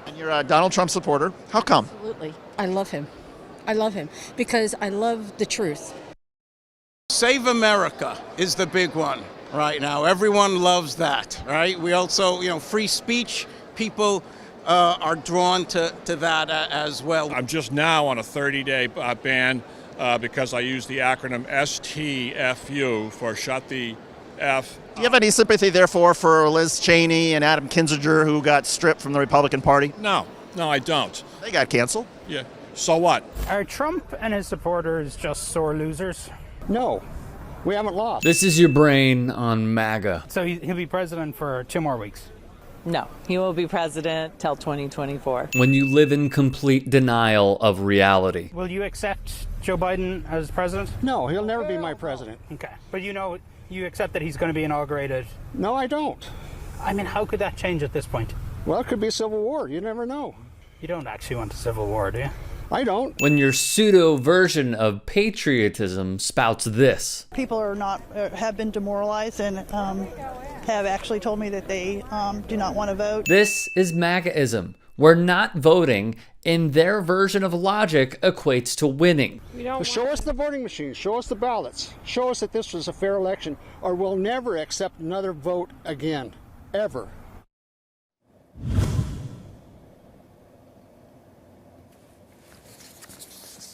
And you're a Donald Trump supporter. How come? Absolutely. I love him. I love him because I love the truth. Save America is the big one right now. Everyone loves that, right? We also, free speech, people are drawn to that as well. I'm just now on a 30-day ban because I use the acronym STFU for shut the F. Do you have any sympathy, therefore, for Liz Cheney and Adam Kinzinger, who got stripped from the Republican Party? No, I don't. They got canceled. Yeah. So what? Are Trump and his supporters just sore losers? No, we haven't lost. This is your brain on MAGA. So he'll be president for 2 more weeks? No, he will be president till 2024. When you live in complete denial of reality. Will you accept Joe Biden as president? No, he'll never be my president. Okay. But you accept that he's going to be inaugurated? No, I don't. I mean, how could that change at this point? Well, it could be a civil war. You never know. You don't actually want a civil war, do you? I don't. When your pseudo version of patriotism spouts this. People are not have been demoralized and have actually told me that they do not want to vote. This is MAGAism, where not voting in their version of logic equates to winning. Well, show us the voting machines. Show us the ballots. Show us that this was a fair election, or we'll never accept another vote again, ever.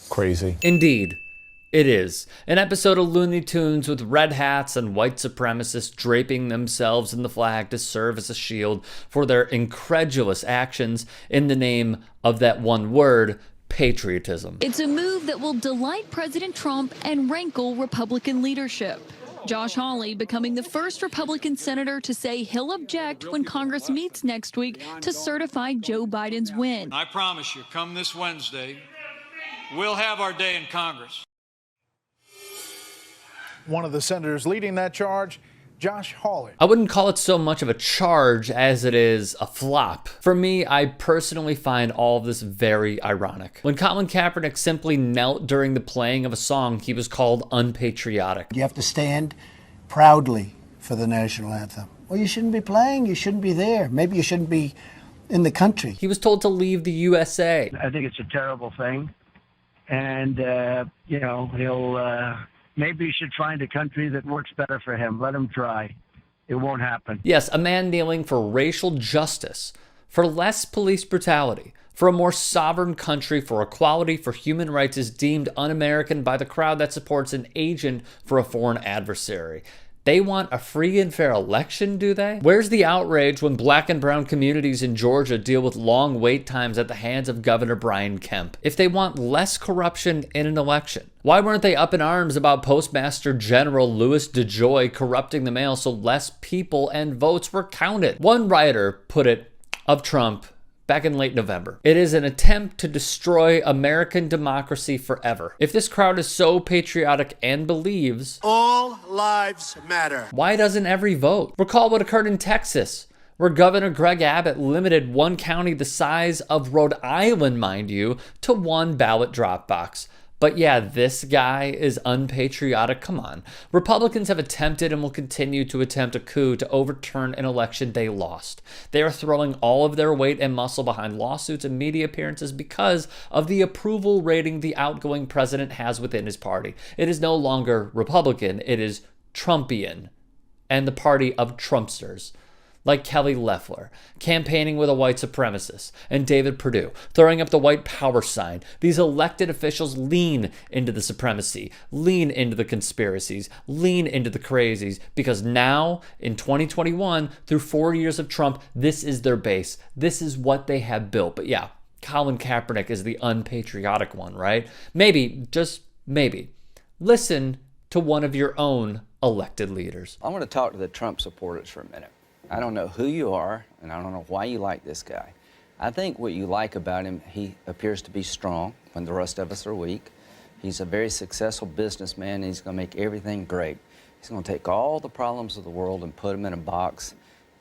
Crazy. Indeed, it is. An episode of Looney Tunes with red hats and white supremacists draping themselves in the flag to serve as a shield for their incredulous actions in the name of that one word, patriotism. It's a move that will delight President Trump and rankle Republican leadership. Josh Hawley becoming the first Republican senator to say he'll object when Congress meets next week to certify Joe Biden's win. I promise you, come this Wednesday, we'll have our day in Congress. One of the senators leading that charge, Josh Hawley. I wouldn't call it so much of a charge as it is a flop. For me, I personally find all of this very ironic. When Colin Kaepernick simply knelt during the playing of a song, he was called unpatriotic. You have to stand proudly for the national anthem. Well, you shouldn't be playing, you shouldn't be there. Maybe you shouldn't be in the country. He was told to leave the USA. I think it's a terrible thing. And, he'll... Maybe you should find a country that works better for him. Let him try. It won't happen. Yes, a man kneeling for racial justice, for less police brutality, for a more sovereign country, for equality, for human rights is deemed un-American by the crowd that supports an agent for a foreign adversary. They want a free and fair election, do they? Where's the outrage when black and brown communities in Georgia deal with long wait times at the hands of Governor Brian Kemp? If they want less corruption in an election, why weren't they up in arms about Postmaster General Louis DeJoy corrupting the mail so less people and votes were counted? One writer put it of Trump back in late November. It is an attempt to destroy American democracy forever. If this crowd is so patriotic and believes all lives matter, why doesn't every vote? Recall what occurred in Texas, where Governor Greg Abbott limited one county the size of Rhode Island, mind you, to one ballot drop box. But yeah, this guy is unpatriotic. Come on. Republicans have attempted and will continue to attempt a coup to overturn an election they lost. They are throwing all of their weight and muscle behind lawsuits and media appearances because of the approval rating the outgoing president has within his party. It is no longer Republican, it is Trumpian, and the party of Trumpsters. Like Kelly Loeffler, campaigning with a white supremacist, and David Perdue, throwing up the white power sign. These elected officials lean into the supremacy, lean into the conspiracies, lean into the crazies, because now, in 2021, through 4 years of Trump, this is their base. This is what they have built. But yeah, Colin Kaepernick is the unpatriotic one, right? Maybe, just maybe, listen to one of your own elected leaders. I want to talk to the Trump supporters for a minute. I don't know who you are, and I don't know why you like this guy. I think what you like about him, he appears to be strong when the rest of us are weak. He's a very successful businessman, and he's going to make everything great. He's going to take all the problems of the world and put them in a box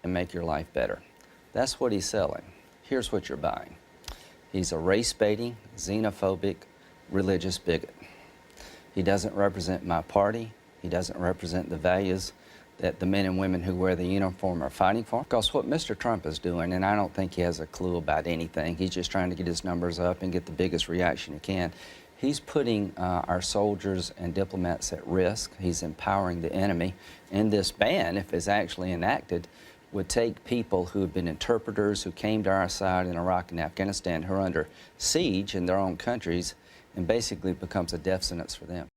and make your life better. That's what he's selling. Here's what you're buying. He's a race-baiting, xenophobic, religious bigot. He doesn't represent my party. He doesn't represent the values that the men and women who wear the uniform are fighting for. Because what Mr. Trump is doing, and I don't think he has a clue about anything, he's just trying to get his numbers up and get the biggest reaction he can. He's putting our soldiers and diplomats at risk. He's empowering the enemy. And this ban, if it's actually enacted, would take people who have been interpreters, who came to our side in Iraq and Afghanistan, who are under siege in their own countries, and basically becomes a death sentence for them.